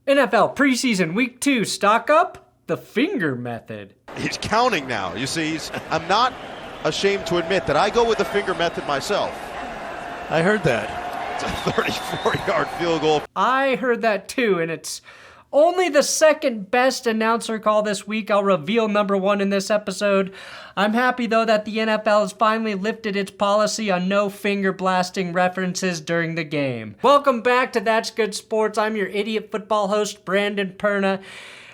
NFL preseason week 2, stock up, the finger method. He's counting now. You see, I'm not ashamed to admit that I go with the finger method myself. I heard that. It's a 34-yard field goal. I heard that too, and it's only the second best announcer call this week. I'll reveal number 1 in this episode. I'm happy, though, that the NFL has finally lifted its policy on no finger blasting references during the game. Welcome back to That's Good Sports. I'm your idiot football host, Brandon Perna,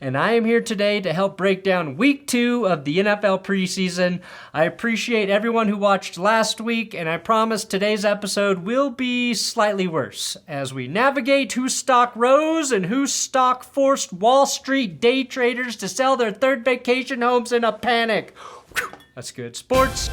and I am here today to help break down week 2 of the NFL preseason. I appreciate everyone who watched last week, and I promise today's episode will be slightly worse as we navigate whose stock rose and whose stock forced Wall Street day traders to sell their third vacation homes in a panic. Whew, that's good sports.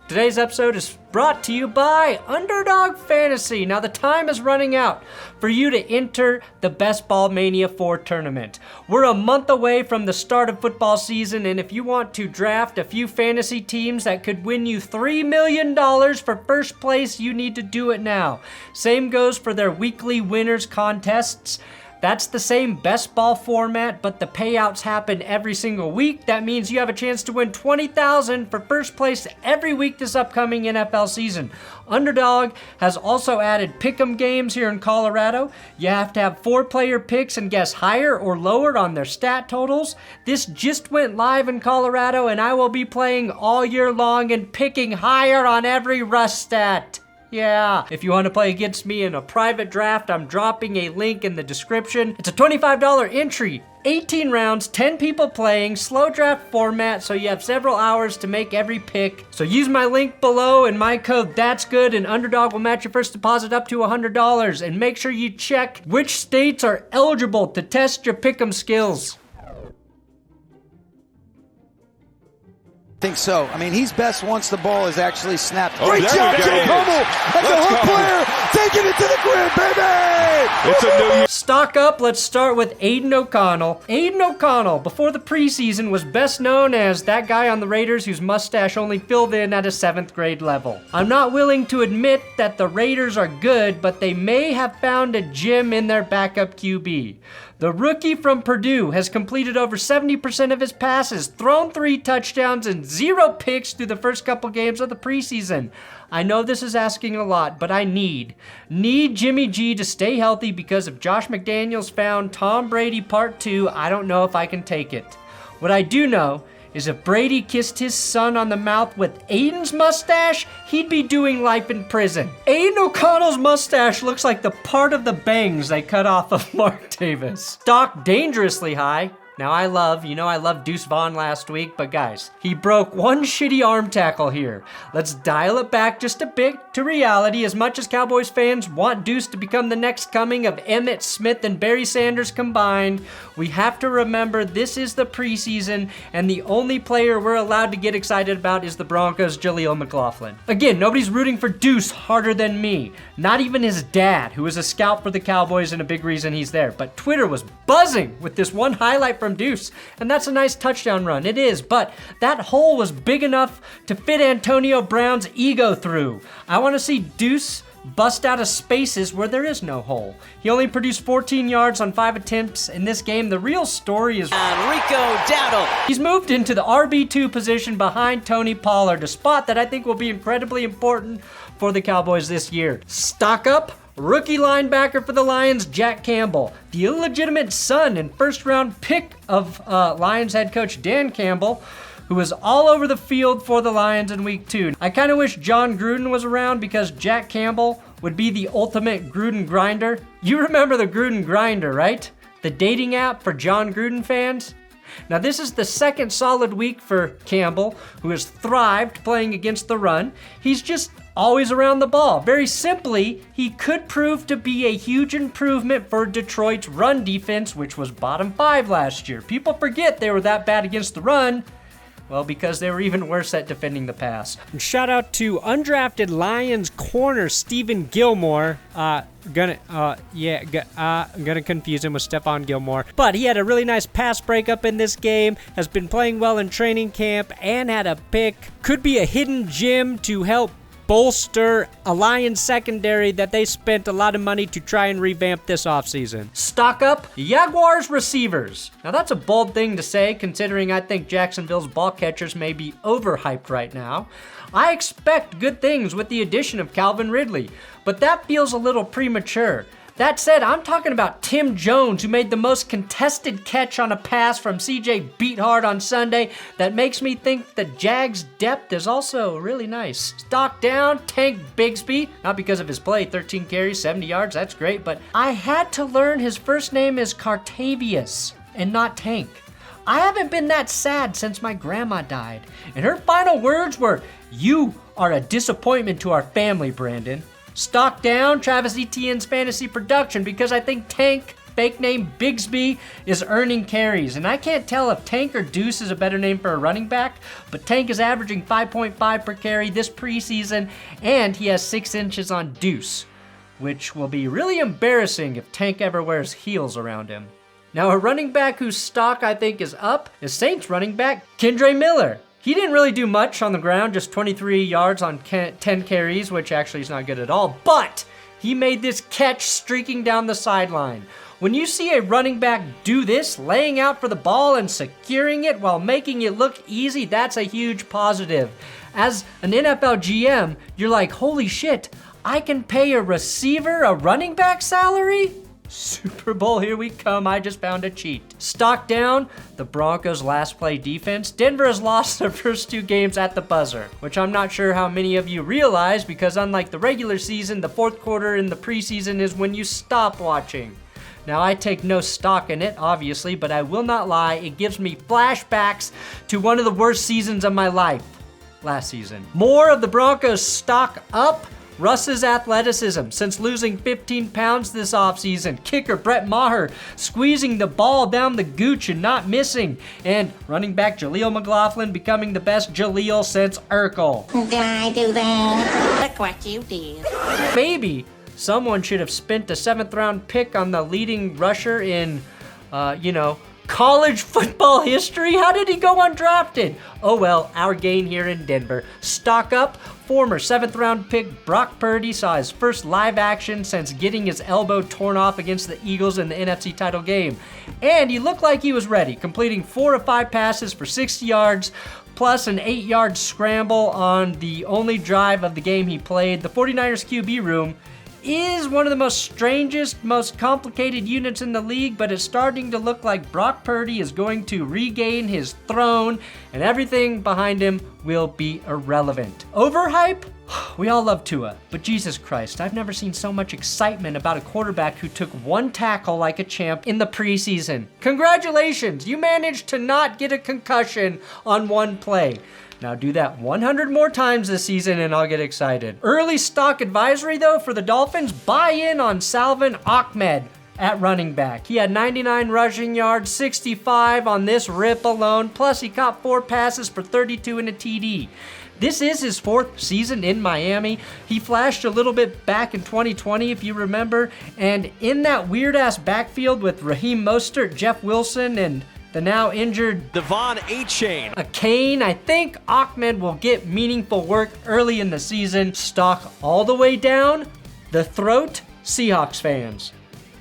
Today's episode is brought to you by Underdog Fantasy. Now the time is running out for you to enter the Best Ball Mania 4 tournament. We're a month away from the start of football season, and if you want to draft a few fantasy teams that could win you $3 million for first place, you need to do it now. Same goes for their weekly winners contests. That's the same best ball format, but the payouts happen every single week. That means you have a chance to win $20,000 for first place every week this upcoming NFL season. Underdog has also added pick'em games here in Colorado. You have to have 4-player picks and guess higher or lower on their stat totals. This just went live in Colorado, and I will be playing all year long and picking higher on every rush stat. Yeah, if you want to play against me in a private draft, I'm dropping a link in the description. It's a $25 entry, 18 rounds, 10 people playing, slow draft format, so you have several hours to make every pick. So use my link below and my code THATSGOOD, and Underdog will match your first deposit up to $100. And make sure you check which states are eligible to test your pick'em skills. I think so. I mean, he's best once the ball is actually snapped. Oh, Great job, Jake Hummel at the hook player, taking it to the grid, baby! It's a new year. Stock up, let's start with Aiden O'Connell. Aiden O'Connell, before the preseason, was best known as that guy on the Raiders whose mustache only filled in at a 7th grade level. I'm not willing to admit that the Raiders are good, but they may have found a gem in their backup QB. The rookie from Purdue has completed over 70% of his passes, thrown 3 touchdowns, and 0 picks through the first couple games of the preseason. I know this is asking a lot, but I need Jimmy G to stay healthy, because if Josh McDaniels found Tom Brady Part 2, I don't know if I can take it. What I do know is if Brady kissed his son on the mouth with Aiden's mustache, he'd be doing life in prison. Aiden O'Connell's mustache looks like the part of the bangs they cut off of Mark Davis. Stock dangerously high. Now I love Deuce Vaughn last week, but guys, he broke one shitty arm tackle here. Let's dial it back just a bit to reality. As much as Cowboys fans want Deuce to become the next coming of Emmitt Smith and Barry Sanders combined, we have to remember this is the preseason, and the only player we're allowed to get excited about is the Broncos' Jaleel McLaughlin. Again, nobody's rooting for Deuce harder than me. Not even his dad, who is a scout for the Cowboys and a big reason he's there. But Twitter was buzzing with this one highlight from Deuce, and that's a nice touchdown run. It is, but that hole was big enough to fit Antonio Brown's ego through. I want to see Deuce bust out of spaces where there is no hole. He only produced 14 yards on 5 attempts in this game. The real story is Rico Dowdle. He's moved into the RB2 position behind Tony Pollard, a spot that I think will be incredibly important for the Cowboys this year. Stock up. Rookie linebacker for the Lions, Jack Campbell, the illegitimate son and first-round pick of Lions head coach Dan Campbell, who was all over the field for the Lions in week 2. I kind of wish John Gruden was around, because Jack Campbell would be the ultimate Gruden grinder. You remember the Gruden grinder, right? The dating app for John Gruden fans? Now, this is the second solid week for Campbell, who has thrived playing against the run. He's just always around the ball. Very simply, he could prove to be a huge improvement for Detroit's run defense, which was bottom 5 last year. People forget they were that bad against the run. Well, because they were even worse at defending the pass. And shout out to undrafted Lions corner Stephen Gilmore. I'm gonna confuse him with Stephon Gilmore. But he had a really nice pass breakup in this game, has been playing well in training camp, and had a pick. Could be a hidden gem to help bolster a Lions secondary that they spent a lot of money to try and revamp this offseason. Stock up Jaguars receivers. Now that's a bold thing to say, considering I think Jacksonville's ball catchers may be overhyped right now. I expect good things with the addition of Calvin Ridley, but that feels a little premature. That said, I'm talking about Tim Jones, who made the most contested catch on a pass from CJ Beathard on Sunday. That makes me think the Jags' depth is also really nice. Stock down, Tank Bigsby. Not because of his play, 13 carries, 70 yards, that's great, but I had to learn his first name is Cartavius and not Tank. I haven't been that sad since my grandma died, and her final words were, "You are a disappointment to our family, Brandon." Stock down Travis Etienne's fantasy production because I think Tank, fake name Bigsby, is earning carries. And I can't tell if Tank or Deuce is a better name for a running back, but Tank is averaging 5.5 per carry this preseason, and he has 6 inches on Deuce, which will be really embarrassing if Tank ever wears heels around him. Now, a running back whose stock I think is up is Saints running back Kendre Miller. He didn't really do much on the ground, just 23 yards on 10 carries, which actually is not good at all, but he made this catch streaking down the sideline. When you see a running back do this, laying out for the ball and securing it while making it look easy, that's a huge positive. As an NFL GM, you're like, holy shit, I can pay a receiver a running back salary? Super Bowl, here we come. I just found a cheat. Stock down, the Broncos' last play defense. Denver has lost their first 2 games at the buzzer, which I'm not sure how many of you realize because unlike the regular season, the fourth quarter in the preseason is when you stop watching. Now, I take no stock in it, obviously, but I will not lie, it gives me flashbacks to one of the worst seasons of my life, last season. More of the Broncos' stock up. Russ's athleticism since losing 15 pounds this offseason. Kicker Brett Maher squeezing the ball down the gooch and not missing. And running back Jaleel McLaughlin becoming the best Jaleel since Urkel. Did I do that? Look what you did. Maybe someone should have spent a 7th round pick on the leading rusher in, college football history. How did he go undrafted? Oh well, our gain here in Denver. Stock up. Former 7th round pick Brock Purdy saw his first live action since getting his elbow torn off against the Eagles in the NFC title game. And he looked like he was ready, completing 4 of 5 passes for 60 yards, plus an 8-yard scramble on the only drive of the game he played. The 49ers QB room is one of the most strangest, most complicated units in the league, but it's starting to look like Brock Purdy is going to regain his throne and everything behind him will be irrelevant. Overhype? We all love Tua, but Jesus Christ, I've never seen so much excitement about a quarterback who took 1 tackle like a champ in the preseason. Congratulations, you managed to not get a concussion on 1 play. Now do that 100 more times this season and I'll get excited. Early stock advisory though for the Dolphins, buy in on Salvon Ahmed at running back. He had 99 rushing yards, 65 on this rip alone, plus he caught 4 passes for 32 and a TD. This is his 4th season in Miami. He flashed a little bit back in 2020, if you remember, and in that weird-ass backfield with Raheem Mostert, Jeff Wilson, and the now injured Devon A-Chain. A Kane, I think Ahmed will get meaningful work early in the season. Stock all the way down the throat, Seahawks fans.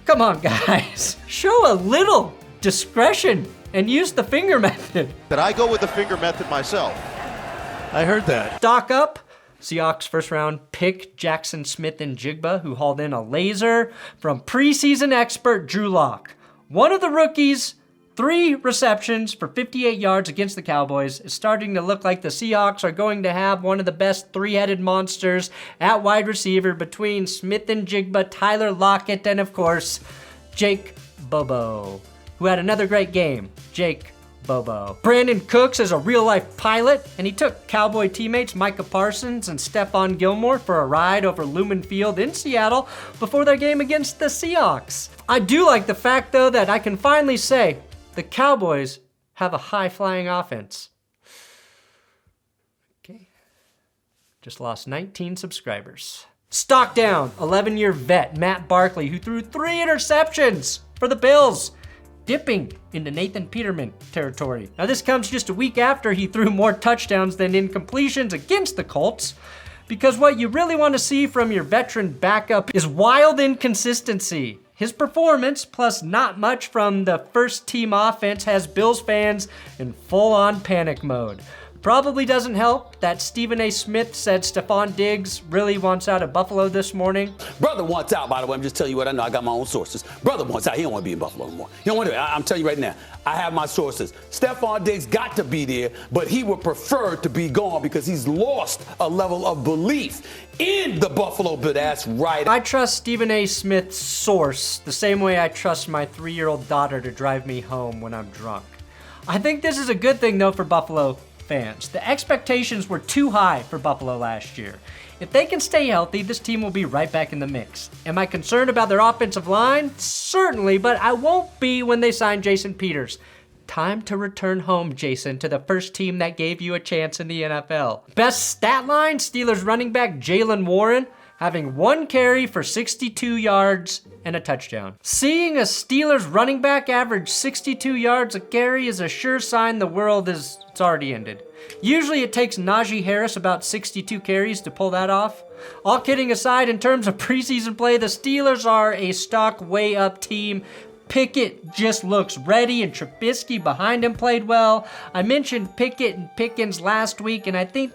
Come on, guys. Show a little discretion and use the finger method. That I go with the finger method myself. I heard that. Stock up. Seahawks first round pick Jackson Smith and Jigba, who hauled in a laser from preseason expert Drew Lock. One of the rookies, 3 receptions for 58 yards against the Cowboys. It's starting to look like the Seahawks are going to have one of the best 3-headed monsters at wide receiver between Smith and Jigba, Tyler Lockett, and of course, Jake Bobo, who had another great game. Jake Bobo. Brandon Cooks is a real-life pilot, and he took Cowboy teammates Micah Parsons and Stephon Gilmore for a ride over Lumen Field in Seattle before their game against the Seahawks. I do like the fact, though, that I can finally say the Cowboys have a high-flying offense. just lost 19 subscribers. Stock down, 11-year vet Matt Barkley, who threw 3 interceptions for the Bills, dipping into Nathan Peterman territory. Now this comes just a week after he threw more touchdowns than incompletions against the Colts, because what you really want to see from your veteran backup is wild inconsistency. His performance, plus not much from the first team offense, has Bills fans in full-on panic mode. Probably doesn't help that Stephen A. Smith said Stephon Diggs really wants out of Buffalo this morning. Brother wants out, by the way. I'm just telling you what I know. I got my own sources. Brother wants out. He don't want to be in Buffalo anymore. He don't want to. I'm telling you right now. I have my sources. Stephon Diggs got to be there, but he would prefer to be gone because he's lost a level of belief in the Buffalo Bill. That's right. I trust Stephen A. Smith's source the same way I trust my 3-year-old daughter to drive me home when I'm drunk. I think this is a good thing, though, for Buffalo fans. The expectations were too high for Buffalo last year. If they can stay healthy, this team will be right back in the mix. Am I concerned about their offensive line? Certainly, but I won't be when they sign Jason Peters. Time to return home, Jason, to the first team that gave you a chance in the NFL. Best stat line, Steelers running back Jaylen Warren, having 1 carry for 62 yards and a touchdown. Seeing a Steelers running back average 62 yards a carry is a sure sign the world is it's already ended. Usually it takes Najee Harris about 62 carries to pull that off. All kidding aside, in terms of preseason play, the Steelers are a stock way up team. Pickett just looks ready, and Trubisky behind him played well. I mentioned Pickett and Pickens last week, and I think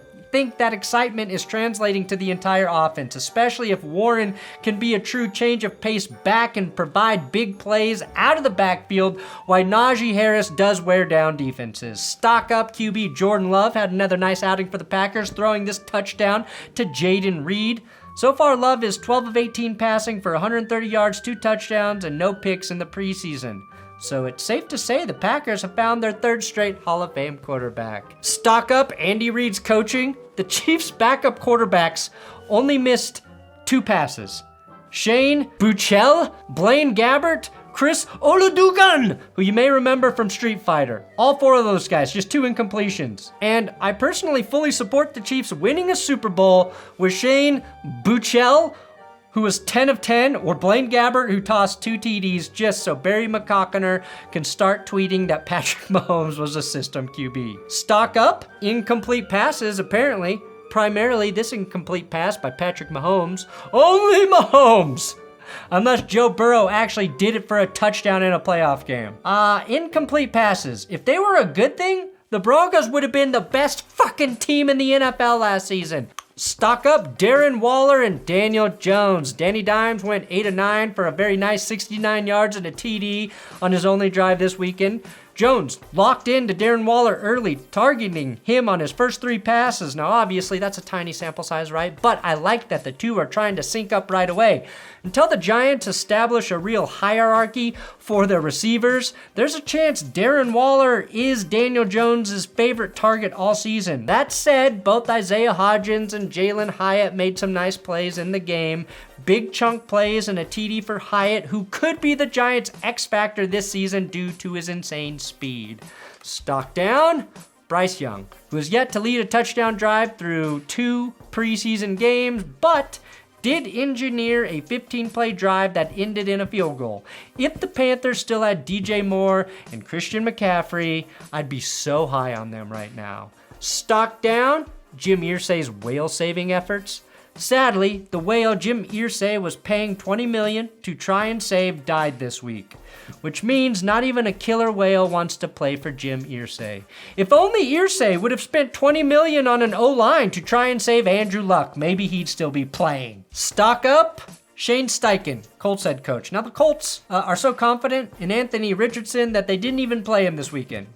that excitement is translating to the entire offense, especially if Warren can be a true change of pace back and provide big plays out of the backfield while Najee Harris does wear down defenses. Stock up QB Jordan Love had another nice outing for the Packers, throwing this touchdown to Jaden Reed. So far, Love is 12 of 18 passing for 130 yards, 2 touchdowns, and no picks in the preseason. So it's safe to say the Packers have found their 3rd straight Hall of Fame quarterback. Stock up Andy Reid's coaching. The Chiefs' backup quarterbacks only missed 2 passes. Shane Buechele, Blaine Gabbert, Chris Oladugan, who you may remember from Street Fighter. All 4 of those guys, just 2 incompletions. And I personally fully support the Chiefs winning a Super Bowl with Shane Buechele, who was 10 of 10, or Blaine Gabbert, who tossed 2 TDs just so Barry McCockiner can start tweeting that Patrick Mahomes was a system QB. Stock up, incomplete passes, apparently. Primarily this incomplete pass by Patrick Mahomes. Only Mahomes! Unless Joe Burrow actually did it for a touchdown in a playoff game. Incomplete passes. If they were a good thing, the Broncos would have been the best fucking team in the NFL last season. Stock up Darren Waller and Daniel Jones. Danny Dimes went 8 of 9 for a very nice 69 yards and a TD on his only drive this weekend. Jones locked into Darren Waller early, targeting him on his first 3 passes. Now, obviously, that's a tiny sample size, right? But I like that the 2 are trying to sync up right away. Until the Giants establish a real hierarchy for their receivers, there's a chance Darren Waller is Daniel Jones' favorite target all season. That said, both Isaiah Hodgins and Jalen Hyatt made some nice plays in the game. Big chunk plays and a TD for Hyatt, who could be the Giants' X factor this season due to his insane speed. Stock down, Bryce Young, who has yet to lead a touchdown drive through 2 preseason games, but did engineer a 15-play drive that ended in a field goal. If the Panthers still had DJ Moore and Christian McCaffrey, I'd be so high on them right now. Stock down, Jim Irsay's whale-saving efforts. Sadly, the whale Jim Irsay was paying $20 million to try and save died this week, which means not even a killer whale wants to play for Jim Irsay. If only Irsay would have spent $20 million on an O-line to try and save Andrew Luck, maybe he'd still be playing. Stock up, Shane Steichen, Colts head coach. Now the Colts are so confident in Anthony Richardson that they didn't even play him this weekend.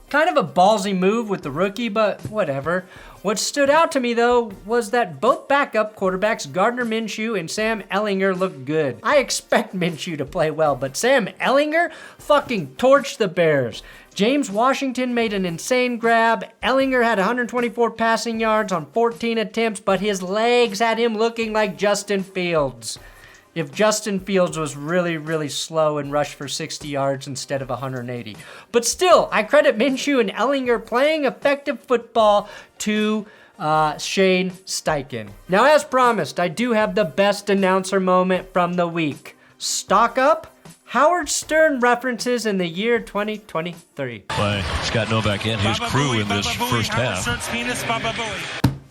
Kind of a ballsy move with the rookie, but whatever. What stood out to me, though, was that both backup quarterbacks, Gardner Minshew and Sam Ehlinger, looked good. I expect Minshew to play well, but Sam Ehlinger fucking torched the Bears. James Washington made an insane grab. Ehlinger had 124 passing yards on 14 attempts, but his legs had him looking like Justin Fields. If Justin Fields was really, really slow and rushed for 60 yards instead of 180. But still, I credit Minshew and Ehlinger playing effective football to Shane Steichen. Now, as promised, I do have the best announcer moment from the week. Stock up, Howard Stern references in the year 2023. By Scott Novak and his crew in this first half.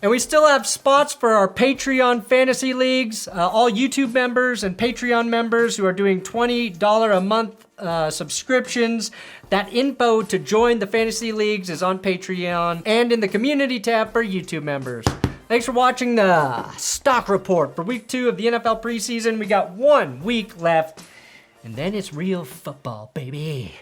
And we still have spots for our Patreon fantasy leagues. All YouTube members and Patreon members who are doing $20 a month subscriptions. That info to join the fantasy leagues is on Patreon and in the community tab for YouTube members. Thanks for watching the stock report for week 2 of the NFL preseason. We got 1 week left, and then it's real football, baby.